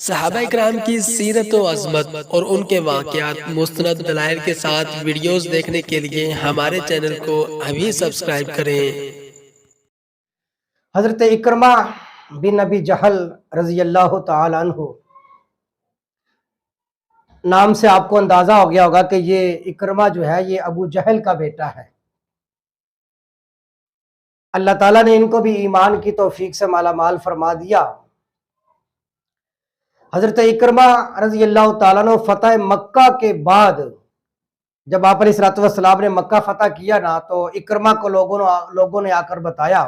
صحابہ کرام کی سیرت و عظمت اور ان کے واقعات مستند دلائل کے ساتھ ویڈیوز دیکھنے کے لیے ہمارے چینل کو ابھی سبسکرائب کریں۔ حضرت اکرمہ بن ابی جہل رضی اللہ تعالی عنہ نام سے آپ کو اندازہ ہو گیا ہوگا کہ یہ اکرمہ جو ہے یہ ابو جہل کا بیٹا ہے۔ اللہ تعالیٰ نے ان کو بھی ایمان کی توفیق سے مالا مال فرما دیا۔ حضرت اکرمہ رضی اللہ تعالیٰ عنہ فتح مکہ کے بعد جب آپ علیہ الصلوۃ والسلام نے مکہ فتح کیا نا تو اکرمہ کو لوگوں نے آ کر بتایا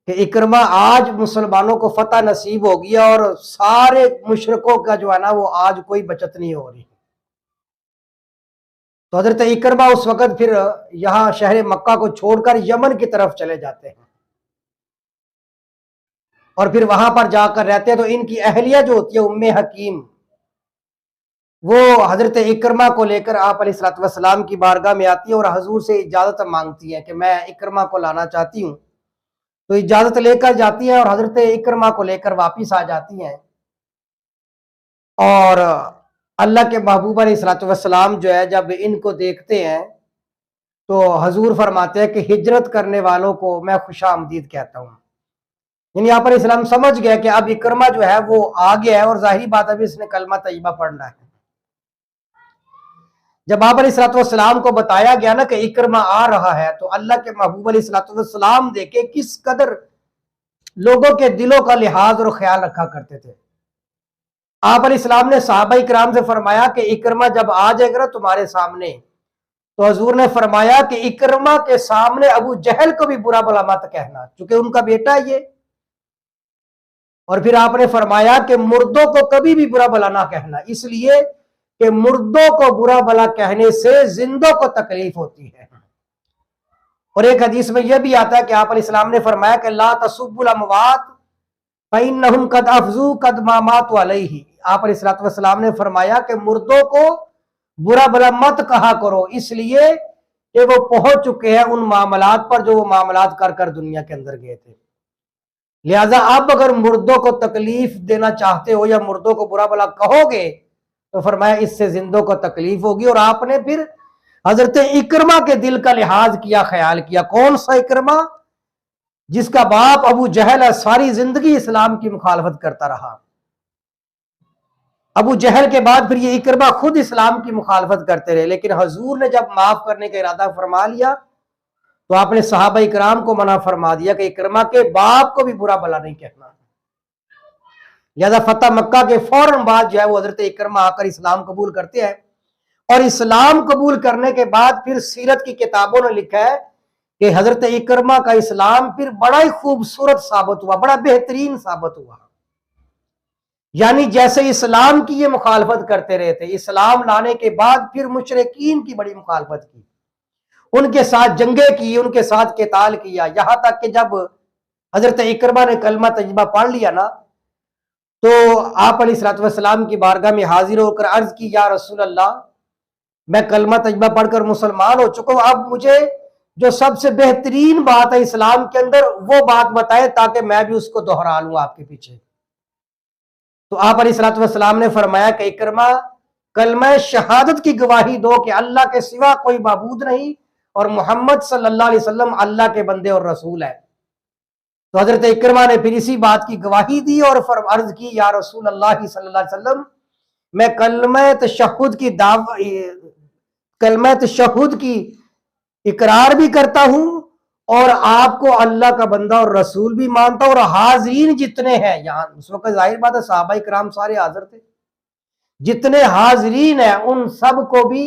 کہ اکرمہ آج مسلمانوں کو فتح نصیب ہو گیا اور سارے مشرکوں کا جو ہے نا وہ آج کوئی بچت نہیں ہو رہی۔ تو حضرت اکرمہ اس وقت پھر یہاں شہر مکہ کو چھوڑ کر یمن کی طرف چلے جاتے ہیں اور پھر وہاں پر جا کر رہتے ہیں۔ تو ان کی اہلیہ جو ہوتی ہے ام حکیم، وہ حضرت اکرمہ کو لے کر آپ علیہ الصلوۃ والسلام کی بارگاہ میں آتی ہے اور حضور سے اجازت مانگتی ہیں کہ میں اکرمہ کو لانا چاہتی ہوں۔ تو اجازت لے کر جاتی ہیں اور حضرت اکرمہ کو لے کر واپس آ جاتی ہیں۔ اور اللہ کے محبوب علیہ الصلوۃ والسلام جو ہے جب ان کو دیکھتے ہیں تو حضور فرماتے ہیں کہ ہجرت کرنے والوں کو میں خوش آمدید کہتا ہوں۔ یعنی آپ علیہ السلام سمجھ گئے کہ اب اکرمہ جو ہے وہ آ گیا ہے اور ظاہری بات ابھی اس نے کلمہ طیبہ پڑھنا ہے۔ جب آپ علیہ الصلوۃ والسلام کو بتایا گیا نا کہ اکرمہ آ رہا ہے تو اللہ کے محبوب علیہ الصلوۃ والسلام دیکھے کس قدر لوگوں کے دلوں کا لحاظ اور خیال رکھا کرتے تھے۔ آپ علیہ السلام نے صحابہ کرام سے فرمایا کہ اکرمہ جب آ جائے گا تمہارے سامنے تو حضور نے فرمایا کہ اکرمہ کے سامنے ابو جہل کو بھی برا بھلا مت کہنا چونکہ ان کا بیٹا یہ۔ اور پھر آپ نے فرمایا کہ مردوں کو کبھی بھی برا بھلا نہ کہنا، اس لیے کہ مردوں کو برا بھلا کہنے سے زندوں کو تکلیف ہوتی ہے۔ اور ایک حدیث میں یہ بھی آتا ہے کہ آپ علیہ السلام نے فرمایا کہ لا تسبوا الاموات فإنهم قد افضوا قد ما ماتوا علیہ۔ آپ علیہ الصلوۃ والسلام نے فرمایا کہ مردوں کو برا بھلا مت کہا کرو، اس لیے کہ وہ پہنچ چکے ہیں ان معاملات پر جو وہ معاملات کر کر دنیا کے اندر گئے تھے۔ لہٰذا اب اگر مردوں کو تکلیف دینا چاہتے ہو یا مردوں کو برا بھلا کہو گے تو فرمایا اس سے زندوں کو تکلیف ہوگی۔ اور آپ نے پھر حضرت اکرمہ کے دل کا لحاظ کیا، خیال کیا۔ کون سا اکرمہ؟ جس کا باپ ابو جہل ہے، ساری زندگی اسلام کی مخالفت کرتا رہا۔ ابو جہل کے بعد پھر یہ اکرمہ خود اسلام کی مخالفت کرتے رہے، لیکن حضور نے جب معاف کرنے کا ارادہ فرما لیا تو آپ نے صحابہ کرام کو منع فرما دیا کہ اکرمہ کے باپ کو بھی برا بھلا نہیں کہنا۔ لہذا فتح مکہ کے فوراً بعد جو ہے وہ حضرت اکرمہ آ کر اسلام قبول کرتے ہیں، اور اسلام قبول کرنے کے بعد پھر سیرت کی کتابوں نے لکھا ہے کہ حضرت اکرمہ کا اسلام پھر بڑا ہی خوبصورت ثابت ہوا، بڑا بہترین ثابت ہوا۔ یعنی جیسے اسلام کی یہ مخالفت کرتے رہے تھے، اسلام لانے کے بعد پھر مشرکین کی بڑی مخالفت کی، ان کے ساتھ جنگیں کی، ان کے ساتھ قتال کیا، یہاں تک کہ جب حضرت اکرمہ نے کلمہ طیبہ پڑھ لیا نا تو آپ علیہ الصلوۃ والسلام کی بارگاہ میں حاضر ہو کر عرض کی، یا رسول اللہ میں کلمہ طیبہ پڑھ کر مسلمان ہو چکا ہوں، اب مجھے جو سب سے بہترین بات ہے اسلام کے اندر وہ بات بتائے تاکہ میں بھی اس کو دہرا لوں آپ کے پیچھے۔ تو آپ علیہ الصلوۃ والسلام نے فرمایا کہ اکرمہ کلمہ شہادت کی گواہی دو کہ اللہ کے سوا کوئی معبود نہیں اور محمد صلی اللہ علیہ وسلم اللہ کے بندے اور رسول ہے۔ تو حضرت اکرمہ نے پھر اسی بات کی گواہی دی اور عرض کی، یا رسول اللہ صلی اللہ علیہ وسلم میں کلمہ تشہد کی اقرار بھی کرتا ہوں اور آپ کو اللہ کا بندہ اور رسول بھی مانتا ہوں، اور حاضرین جتنے ہیں یہاں، اس وقت ظاہر بات ہے صحابہ کرام سارے حاضر تھے، جتنے حاضرین ہیں ان سب کو بھی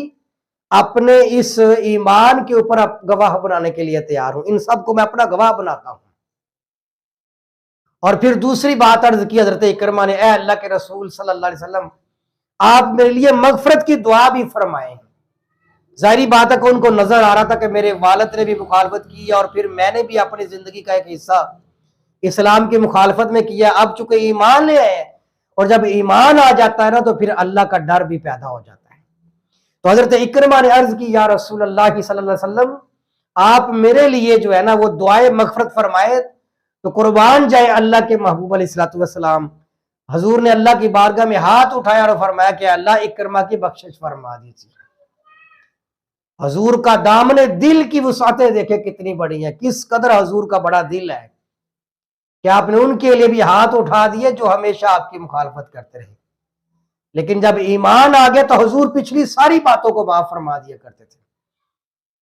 اپنے اس ایمان کے اوپر گواہ بنانے کے لیے تیار ہوں، ان سب کو میں اپنا گواہ بناتا ہوں۔ اور پھر دوسری بات عرض کی حضرت اکرمہ نے، اے اللہ کے رسول صلی اللہ علیہ وسلم آپ میرے لیے مغفرت کی دعا بھی فرمائیں۔ ظاہری بات ہے کہ ان کو نظر آ رہا تھا کہ میرے والد نے بھی مخالفت کی اور پھر میں نے بھی اپنی زندگی کا ایک حصہ اسلام کی مخالفت میں کیا، اب چونکہ ایمان لے آئے اور جب ایمان آ جاتا ہے نا تو پھر اللہ کا ڈر بھی پیدا ہو جاتا ہے۔ تو حضرت اکرمہ نے عرض کی، یا رسول اللہ صلی اللہ علیہ وسلم آپ میرے لیے جو ہے نا وہ دعائے مغفرت فرمائے۔ تو قربان جائے اللہ کے محبوب علیہ الصلوۃ والسلام، حضور نے اللہ کی بارگاہ میں ہاتھ اٹھایا اور فرمایا کہ اللہ اکرمہ کی بخشش فرما دیجیے۔ حضور کا دامن دل کی وسعتیں دیکھیں کتنی بڑی ہیں، کس قدر حضور کا بڑا دل ہے کہ آپ نے ان کے لیے بھی ہاتھ اٹھا دیے جو ہمیشہ آپ کی مخالفت کرتے رہے۔ لیکن جب ایمان آ گیا تو حضور پچھلی ساری باتوں کو معاف فرما دیا کرتے تھے،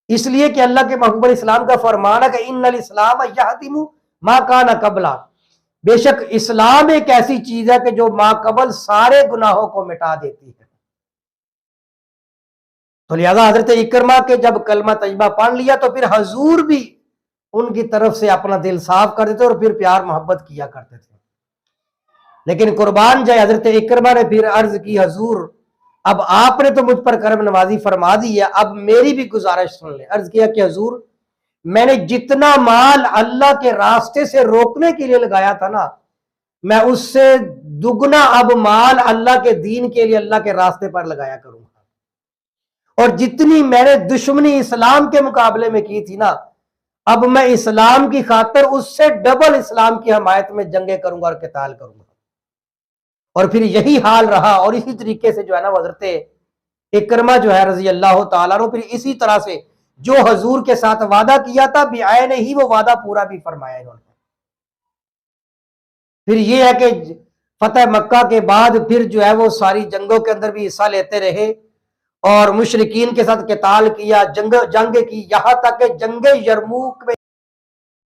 اس لیے کہ اللہ کے محبوب اسلام کا فرمان ہے کہ ان الاسلام یہدم ما کان قبلہ، بے شک اسلام ایک ایسی چیز ہے کہ جو ما قبل سارے گناہوں کو مٹا دیتی ہے۔ تو لہذا حضرت اکرمہ کے جب کلمہ طیبہ پڑھ لیا تو پھر حضور بھی ان کی طرف سے اپنا دل صاف کر دیتے اور پھر پیار محبت کیا کرتے تھے۔ لیکن قربان جائے حضرت اکرمہ نے پھر عرض کی حضور اب آپ نے تو مجھ پر کرم نوازی فرما دی ہے، اب میری بھی گزارش سن لیں۔ عرض کیا کہ حضور میں نے جتنا مال اللہ کے راستے سے روکنے کے لیے لگایا تھا نا، میں اس سے دگنا اب مال اللہ کے دین کے لیے اللہ کے راستے پر لگایا کروں گا، اور جتنی میں نے دشمنی اسلام کے مقابلے میں کی تھی نا، اب میں اسلام کی خاطر اس سے ڈبل اسلام کی حمایت میں جنگیں کروں گا اور قتال کروں گا۔ اور پھر یہی حال رہا، اور اسی طریقے سے جو ہے نا حضرت اکرمہ جو ہے رضی اللہ تعالیٰ عنہ پھر اسی طرح سے جو حضور کے ساتھ وعدہ کیا تھا بعین ہی وہ وعدہ پورا بھی فرمایا انہوں نے۔ پھر یہ ہے کہ فتح مکہ کے بعد پھر جو ہے وہ ساری جنگوں کے اندر بھی حصہ لیتے رہے اور مشرکین کے ساتھ قتال کیا، جنگ کی، یہاں تک کہ جنگ یرموک میں